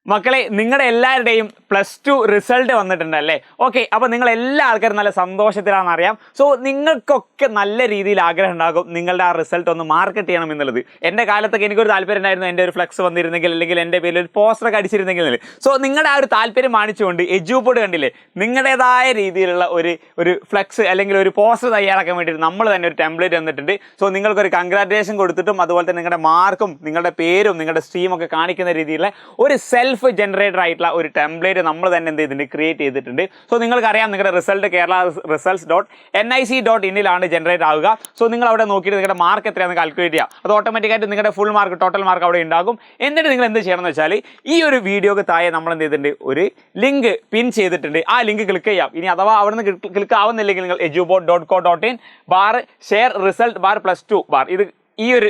മക്കളെ നിങ്ങളുടെ എല്ലാവരുടെയും +2 റിസൾട്ട് വന്നിട്ടുണ്ടല്ലേ? ഓക്കെ, അപ്പോൾ നിങ്ങൾ എല്ലാ ആൾക്കാരും നല്ല സന്തോഷത്തിലാണെന്ന് അറിയാം. സോ നിങ്ങൾക്കൊക്കെ നല്ല രീതിയിൽ ആഗ്രഹം ഉണ്ടാകും നിങ്ങളുടെ ആ റിസൾട്ട് ഒന്ന് മാർക്കറ്റ് ചെയ്യണം എന്നുള്ളത്. എൻ്റെ കാലത്തൊക്കെ എനിക്കൊരു താല്പര്യം ഉണ്ടായിരുന്നു, എൻ്റെ ഒരു ഫ്ലെക്സ് വന്നിരുന്നെങ്കിൽ അല്ലെങ്കിൽ എൻ്റെ പേരിൽ ഒരു പോസ്റ്ററൊക്കെ അടിച്ചിരുന്നെങ്കിൽ. സോ നിങ്ങളുടെ ആ ഒരു താല്പര്യം മാനിച്ചുകൊണ്ട് എജ്യൂപോഡ് കണ്ടില്ലേ, നിങ്ങളുടേതായ രീതിയിലുള്ള ഒരു ഫ്ലെക്സ് അല്ലെങ്കിൽ ഒരു പോസ്റ്റർ തയ്യാറാക്കാൻ വേണ്ടിയിട്ട് നമ്മൾ തന്നെ ഒരു ടെംപ്ലേറ്റ് തന്നിട്ടുണ്ട്. സോ നിങ്ങൾക്കൊരു കൺഗ്രാറ്റുലേഷൻ കൊടുത്തിട്ടും അതുപോലെ തന്നെ നിങ്ങളുടെ മാർക്കും നിങ്ങളുടെ പേരും നിങ്ങളുടെ സ്ട്രീമൊക്കെ കാണിക്കുന്ന രീതിയിലുള്ള ഒരു സെൽഫ് ജനറേറ്റർ ആയിട്ടുള്ള ഒരു ടെംപ്ലേറ്റ് നമ്മൾ തന്നെ എന്ത് ചെയ്തിട്ടുണ്ട്, ക്രിയേറ്റ് ചെയ്തിട്ടുണ്ട്. സോ നിങ്ങൾക്കറിയാം നിങ്ങളുടെ റിസൾട്ട് kerala_results.nic.in ജനറേറ്റ് ആവുക. സോ നിങ്ങൾ അവിടെ നോക്കിയിട്ട് നിങ്ങളുടെ മാർക്ക് എത്രയാണെന്ന് കാൽക്കുലേറ്റ് ചെയ്യാം. അത് ഓട്ടോമാറ്റിക്കായിട്ട് നിങ്ങളുടെ ഫുൾ മാർക്ക് ടോട്ടൽ മാർക്ക് അവിടെ ഉണ്ടാകും. എന്നിട്ട് നിങ്ങൾ എന്ത് ചെയ്യണം എന്ന് വെച്ചാൽ ഈ ഒരു വീഡിയോക്ക് താഴെ നമ്മൾ എന്ത് ചെയ്തിട്ടുണ്ട്, ഒരു ലിങ്ക് പിൻ ചെയ്തിട്ടുണ്ട്. ആ ലിങ്ക് ക്ലിക്ക് ചെയ്യാം. ഇനി അഥവാ അവിടെ നിന്ന് ക്ലിക്ക് ആവുന്നില്ലെങ്കിൽ നിങ്ങൾ edubot.co.in/result+2 ഇത് ഈ ഒരു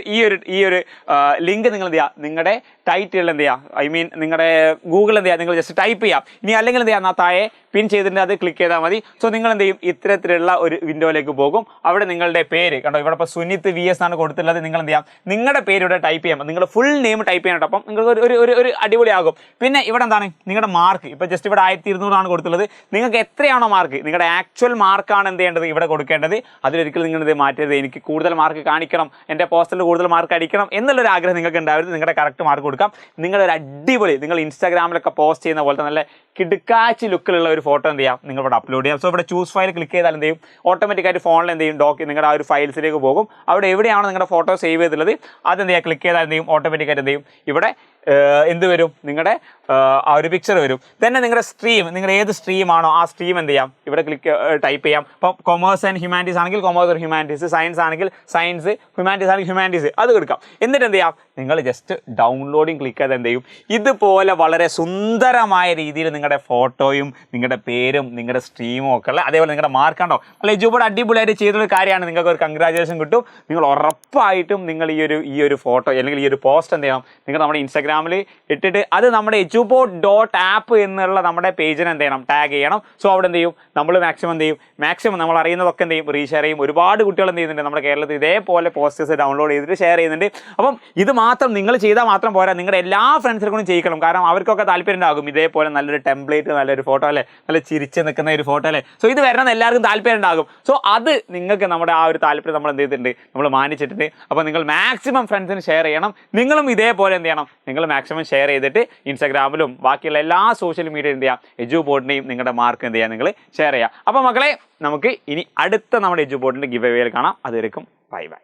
ലിങ്ക് നിങ്ങൾ എന്ത് ചെയ്യുക, നിങ്ങളുടെ ടൈറ്റിൽ എന്ത് ചെയ്യുക, ഐ മീൻ നിങ്ങളുടെ ഗൂഗിൾ എന്ത് ചെയ്യുക, നിങ്ങൾ ജസ്റ്റ് ടൈപ്പ് ചെയ്യാം. ഇനി അല്ലെങ്കിൽ എന്ത് ചെയ്യുക, താഴെ പിൻ ചെയ്തിട്ട് അത് ക്ലിക്ക് ചെയ്താൽ മതി. സോ നിങ്ങൾ എന്ത് ചെയ്യും, ഇത്തരത്തിലുള്ള ഒരു വിൻഡോയിലേക്ക് പോകും. അവിടെ നിങ്ങളുടെ പേര് കണ്ടോ, ഇവിടെ ഇപ്പോൾ സുനിത് VS ആണ് കൊടുത്തിട്ടുള്ളത്. നിങ്ങൾ എന്ത് ചെയ്യാം, നിങ്ങളുടെ പേര് ഇവിടെ ടൈപ്പ് ചെയ്യാം, നിങ്ങളുടെ ഫുൾ നെയിം ടൈപ്പ് ചെയ്യാൻ. അപ്പം നിങ്ങൾക്ക് ഒരു അടിപൊളിയാകും. പിന്നെ ഇവിടെ എന്താണ് നിങ്ങളുടെ മാർക്ക്, ഇപ്പോൾ ജസ്റ്റ് ഇവിടെ 1200 കൊടുത്തുള്ളത്. നിങ്ങൾക്ക് എത്രയാണോ മാർക്ക്, നിങ്ങളുടെ ആക്ച്വൽ മാർക്കാണ് എന്ത് ചെയ്യേണ്ടത്, ഇവിടെ കൊടുക്കേണ്ടത്. അതിലൊരിക്കലും നിങ്ങൾ ഇത് മാറ്റരുത്. എനിക്ക് കൂടുതൽ മാർക്ക് കാണിക്കണം, എൻ്റെ പോസ്റ്ററിൽ കൂടുതൽ മാർക്ക് അടിക്കണം എന്നുള്ളൊരു ആഗ്രഹം നിങ്ങൾക്ക് ഉണ്ടാവരുത്. നിങ്ങളുടെ കറക്റ്റ് മാർക്ക് കൊടുക്കാം. നിങ്ങളൊരു അടിപൊളി, നിങ്ങൾ ഇൻസ്റ്റാഗ്രാമിലൊക്കെ പോസ്റ്റ് ചെയ്യുന്ന പോലത്തെ നല്ല കിടുക്കാച്ചി ലുക്കിലുള്ള ഒരു ഫോട്ടോ എന്ത് ചെയ്യാം, നിങ്ങൾ ഇവിടെ അപ്ലോഡ് ചെയ്യാം. സോ ഇവിടെ ചൂസ് ഫയൽ ക്ലിക്ക് ചെയ്താൽ എന്ത് ചെയ്യും, ഓട്ടോമാറ്റിക്കായിട്ട് ഫോണിൽ എന്ത് ചെയ്യും, നിങ്ങളുടെ ആ ഒരു ഫയൽസിലേക്ക് പോകും. അവിടെ എവിടെയാണോ നിങ്ങളുടെ ഫോട്ടോ സേവ് ചെയ്തിട്ടുള്ളത് അതെന്ത് ചെയ്യുക, ക്ലിക്ക് ചെയ്താൽ എന്ത് ചെയ്യും, ഓട്ടോമാറ്റിക്കായിട്ട് എന്ത് ചെയ്യും, ഇവിടെ എന്ത് വരും, നിങ്ങളുടെ ആ ഒരു പിക്ചർ വരും. തന്നെ നിങ്ങളുടെ സ്ട്രീം, നിങ്ങൾ ഏത് സ്ട്രീമാണോ ആ സ്ട്രീം എന്ത് ചെയ്യാം, ഇവിടെ ടൈപ്പ് ചെയ്യാം. ഇപ്പോൾ കൊമേഴ്സ് ആൻഡ് ഹ്യൂമാനിറ്റീസ് ആണെങ്കിൽ കൊമേഴ്സ് ഓർ ഹ്യൂമാനിറ്റീസ്, സയൻസ് ആണെങ്കിൽ സയൻസ്, ഹ്യൂമാനിറ്റീസ് ആണെങ്കിൽ ഹ്യൂമാനിറ്റീസ്, അത് കൊടുക്കാം. എന്നിട്ട് എന്ത് ചെയ്യാം, നിങ്ങൾ ജസ്റ്റ് ഡൗൺലോഡിങ് ക്ലിക്ക് ചെയ്ത് എന്ത് ചെയ്യും, ഇതുപോലെ വളരെ സുന്ദരമായ രീതിയിൽ നിങ്ങളുടെ ഫോട്ടോയും നിങ്ങളുടെ പേരും നിങ്ങളുടെ സ്ട്രീമും ഒക്കെ ഉള്ള അതേപോലെ നിങ്ങളുടെ മാർക്കുണ്ടോ അല്ല എജ്യൂപോഡ് അടിപൊളിയായിട്ട് ചെയ്തൊരു കാര്യമാണ്. നിങ്ങൾക്ക് ഒരു കൺഗ്രാജുലേഷൻ കിട്ടും. നിങ്ങൾ ഉറപ്പായിട്ടും നിങ്ങൾ ഈ ഒരു ഫോട്ടോ അല്ലെങ്കിൽ ഈ ഒരു പോസ്റ്റ് എന്ത് ചെയ്യണം, നിങ്ങൾ നമ്മുടെ ഇൻസ്റ്റാഗ്രാമിൽ ഇട്ടിട്ട് അത് നമ്മുടെ edubot.app എന്നുള്ള നമ്മുടെ പേജിന് എന്ത് ചെയ്യണം, ടാഗ് ചെയ്യണം. സോ അവിടെ എന്ത് ചെയ്യും, നമ്മൾ മാക്സിമം നമ്മൾ അറിയുന്നതൊക്കെ എന്ത് ചെയ്യും, റീഷെയർ ചെയ്യും. ഒരുപാട് കുട്ടികൾ എന്ത് ചെയ്യുന്നുണ്ട് നമ്മുടെ കേരളത്തിൽ ഇതേപോലെ പോസ്റ്റേഴ്സ് ഡൗൺലോഡ് ചെയ്തിട്ട് ഷെയർ ചെയ്യുന്നുണ്ട്. അപ്പം ഇത് മാത്രം നിങ്ങൾ ചെയ്താൽ മാത്രം പോരാ, നിങ്ങളുടെ എല്ലാ ഫ്രണ്ട്സിനും ചെയ്യിക്കണം. കാരണം അവർക്കൊക്കെ താല്പര്യം ഉണ്ടാകും ഇതേപോലെ നല്ലൊരു ടെംപ്ലേറ്റ്, നല്ലൊരു ഫോട്ടോ അല്ലേ, നല്ല ചിരിച്ച് നിൽക്കുന്ന ഒരു ഫോട്ടോ അല്ലേ. സോ ഇത് വരണം എല്ലാവർക്കും താല്പര്യം ഉണ്ടാകും. സോ അത് നിങ്ങൾക്ക് നമ്മുടെ ആ ഒരു താല്പര്യം നമ്മൾ എന്ത് ചെയ്തിട്ടുണ്ട്, നമ്മൾ മാനിച്ചിട്ടുണ്ട്. അപ്പോൾ നിങ്ങൾ മാക്സിമം ഫ്രണ്ട്സിന് ഷെയർ ചെയ്യണം. നിങ്ങളും ഇതേപോലെ എന്ത് ചെയ്യണം, നിങ്ങൾ മാക്സിമം ഷെയർ ചെയ്തിട്ട് ഇൻസ്റ്റാഗ്രാമിലും ബാക്കിയുള്ള എല്ലാ സോഷ്യൽ മീഡിയ എന്ത് ചെയ്യാം, എജ്യൂപോഡിൻ്റെയും നിങ്ങളുടെ മാർക്ക് എന്ത് ചെയ്യുക, നിങ്ങൾ ഷെയർ ചെയ്യുക. അപ്പോൾ മക്കളെ നമുക്ക് ഇനി അടുത്ത നമ്മുടെ എജ്യൂപോഡിൻ്റെ ഗിവ് അവേയിൽ കാണാം. അതുവരെക്കും ബൈ ബൈ.